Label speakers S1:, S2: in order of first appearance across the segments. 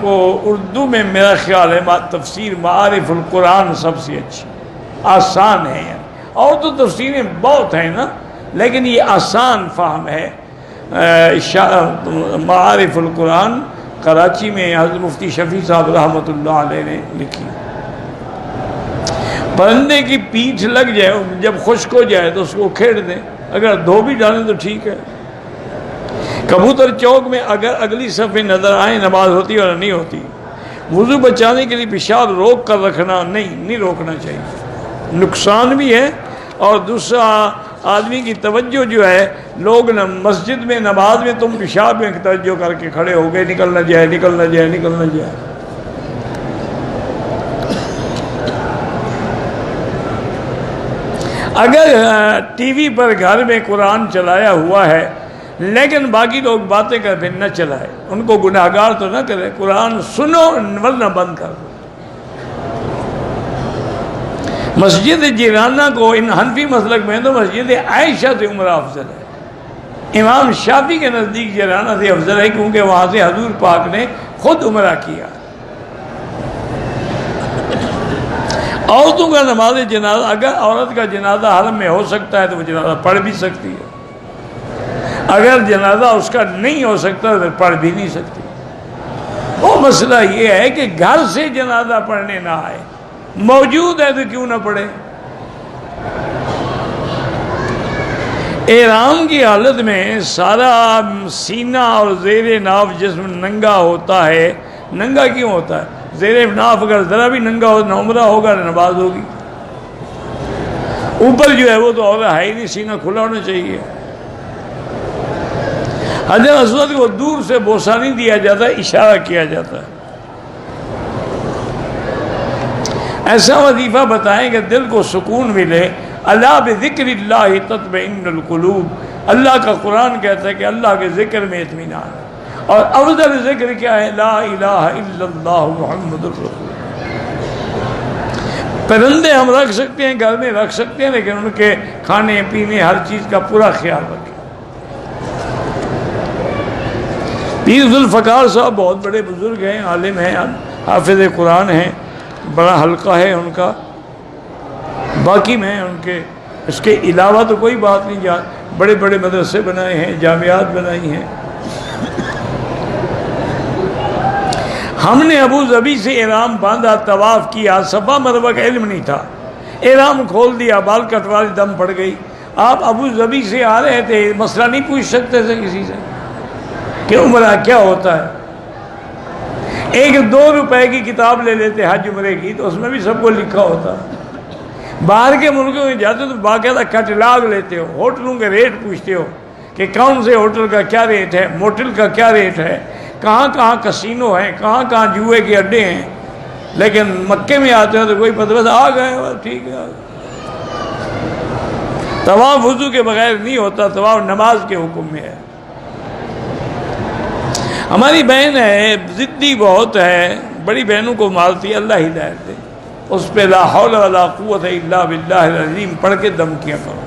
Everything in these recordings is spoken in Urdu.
S1: کو اردو میں میرا خیال ہے تفسیر معارف القرآن سب سے اچھی، آسان ہے یعنی، اور تو تفسیریں بہت ہیں نا، لیکن یہ آسان فہم ہے۔ معارف القرآن کراچی میں حضرت مفتی شفیع صاحب رحمۃ اللہ علیہ نے لکھی۔ پرندے کی پیٹھ لگ جائے، جب خشک ہو جائے تو اس کو کھیڑ دیں، اگر دھو بھی ڈالیں تو ٹھیک ہے۔ کبوتر چوک میں اگر اگلی صفحے نظر آئیں نماز ہوتی اور نہیں ہوتی۔ وضو بچانے کے لیے پیشاب روک کر رکھنا نہیں روکنا چاہیے، نقصان بھی ہے، اور دوسرا آدمی کی توجہ جو ہے، لوگ مسجد میں نماز میں تم پیشاب میں توجہ کر کے کھڑے ہو گئے، نکل نہ جائے نکل نہ جائے نکل نہ جائے۔ اگر ٹی وی پر گھر میں قرآن چلایا ہوا ہے لیکن باقی لوگ باتیں کر پھر نہ چلائے، ان کو گناہگار تو نہ کرے، قرآن سنو ورنہ بند کر دو۔ مسجد جیرانہ کو ان حنفی مسلک میں تو مسجد عائشہ سے عمرہ افضل ہے، امام شافعی کے نزدیک جیرانہ سے افضل ہے، کیونکہ وہاں سے حضور پاک نے خود عمرہ کیا۔ عورتوں کا نماز جنازہ، اگر عورت کا جنازہ حرم میں ہو سکتا ہے تو وہ جنازہ پڑھ بھی سکتی ہے، اگر جنازہ اس کا نہیں ہو سکتا تو پڑھ بھی نہیں سکتی۔ وہ مسئلہ یہ ہے کہ گھر سے جنازہ پڑھنے نہ آئے، موجود ہے تو کیوں نہ پڑھے۔ احرام کی حالت میں سارا سینہ اور زیر ناف جسم ننگا ہوتا ہے، ننگا کیوں ہوتا ہے؟ زیر ناف اگر ذرا بھی ننگا ہو نہ عمرہ ہوگا نہ نماز ہوگی۔ اوپر جو ہے وہ تو عورت ہے ہی نہیں، سینہ کھلا ہونا چاہیے۔ حجر اسود کو دور سے بوسہ نہیں دیا جاتا، اشارہ کیا جاتا ہے۔ ایسا وظیفہ بتائیں کہ دل کو سکون ملے۔ الا بذکر اللہ تطمئن القلوب، اللہ کا قرآن کہتا ہے کہ اللہ کے ذکر میں اطمینان ہے، اور افضل ذکر کیا ہے؟ لا الہ الا اللہ محمد الرسول۔ پرندے ہم رکھ سکتے ہیں، گھر میں رکھ سکتے ہیں، لیکن ان کے کھانے پینے ہر چیز کا پورا خیال رکھیں۔ پیر ذوالفقار صاحب بہت بڑے بزرگ ہیں، عالم ہیں، حافظ قرآن ہیں، بڑا حلقہ ہے ان کا، باقی میں ان کے اس کے علاوہ تو کوئی بات نہیں، بڑے بڑے مدرسے بنائے ہیں، جامعات بنائی ہیں۔ ہم نے ابو ظبی سے احرام باندھا، طواف کیا، صفا مروہ کا علم نہیں تھا، احرام کھول دیا، بال کٹوا لی، دم پڑ گئی۔ آپ ابو ظبی سے آ رہے تھے، مسئلہ نہیں پوچھ سکتے تھے کسی سے کہ عمرہ کیا ہوتا ہے؟ ایک 2 روپے کی کتاب لے لیتے حج عمرے کی، تو اس میں بھی سب کو لکھا ہوتا۔ باہر کے ملکوں میں جاتے تو باقاعدہ کیٹلاگ لیتے ہو، ہوٹلوں کے ریٹ پوچھتے ہو کہ کون سے ہوٹل کا کیا ریٹ ہے، موٹل کا کیا ریٹ ہے، کہاں کہاں کسینو ہیں، کہاں کہاں جوئے کے اڈے ہیں۔ لیکن مکے میں آتے ہیں تو کوئی پتہ، بس آ گئے، بس ٹھیک ہے۔ طواف وضو کے بغیر نہیں ہوتا، طواف نماز کے حکم میں ہے۔ ہماری بہن ہے، ضدی بہت ہے، بڑی بہنوں کو مارتی ہے، اللہ ہدایت دے، اس پہ لا حول ولا قوت الا باللہ العظیم پڑھ کے دم کیا کرو۔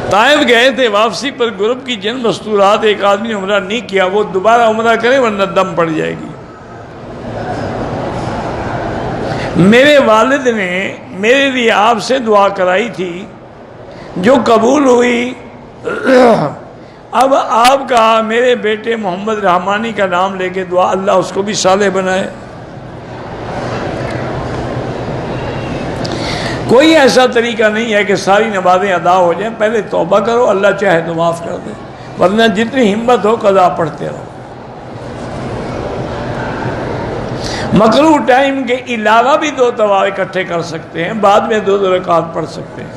S1: طائف گئے تھے، واپسی پر گروپ کی جن مستورات، ایک آدمی نے عمرہ نہیں کیا، وہ دوبارہ عمرہ کرے ورنہ دم پڑ جائے گی۔ میرے والد نے میرے لیے آپ سے دعا کرائی تھی جو قبول ہوئی، اب آپ کا میرے بیٹے محمد رحمانی کا نام لے کے دعا، اللہ اس کو بھی صالح بنائے۔ کوئی ایسا طریقہ نہیں ہے کہ ساری نمازیں ادا ہو جائیں، پہلے توبہ کرو، اللہ چاہے تو معاف کر دے، ورنہ جتنی ہمت ہو قضا پڑھتے رہو۔ مکروہ ٹائم کے علاوہ بھی 2 طواف اکٹھے کر سکتے ہیں، بعد میں 2 رکعات پڑھ سکتے ہیں۔